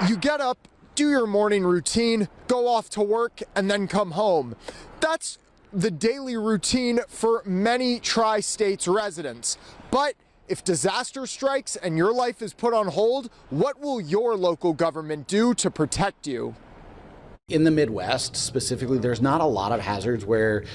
You get up, do your morning routine, go off to work, and then come home. That's the daily routine for many Tri-States residents. But if disaster strikes and your life is put on hold, what will your local government do to protect you? In the Midwest, specifically, there's not a lot of hazards where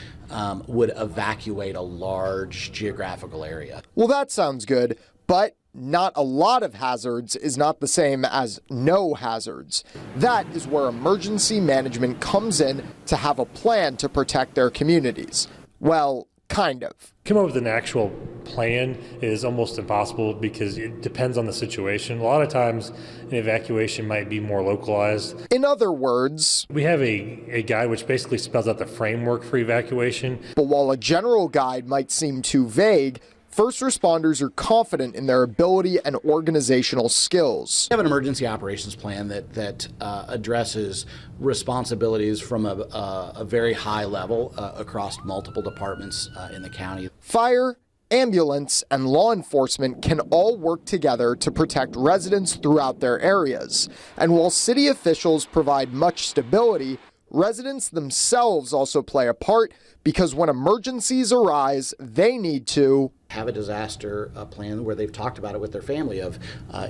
would evacuate a large geographical area. Well, that sounds good, but not a lot of hazards is not the same as no hazards. That is where emergency management comes in to have a plan to protect their communities. Well, kind of. Come up with an actual plan is almost impossible because it depends on the situation. A lot of times an evacuation might be more localized. In other words, we have a guide which basically spells out the framework for evacuation. But while a general guide might seem too vague, first responders are confident in their ability and organizational skills. We have an emergency operations plan that addresses responsibilities from a very high level across multiple departments in the county. Fire, ambulance, and law enforcement can all work together to protect residents throughout their areas. And while city officials provide much stability, residents themselves also play a part because when emergencies arise, they need to have a disaster plan where they've talked about it with their family of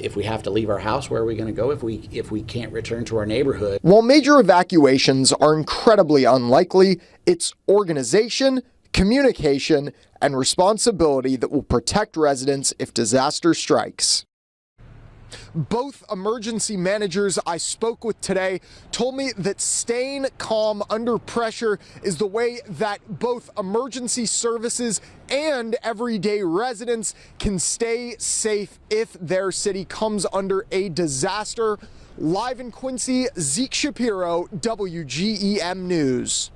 if we have to leave our house, where are we going to go if we can't return to our neighborhood. While major evacuations are incredibly unlikely, it's organization, communication, and responsibility that will protect residents if disaster strikes. Both emergency managers I spoke with today told me that staying calm under pressure is the way that both emergency services and everyday residents can stay safe if their city comes under a disaster. Live in Quincy, Zeke Shapiro, WGEM News.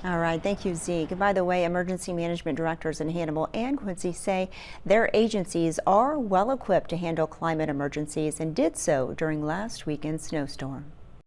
All right, thank you, Zeke. By the way, emergency management directors in Hannibal and Quincy say their agencies are well equipped to handle climate emergencies and did so during last weekend's snowstorm.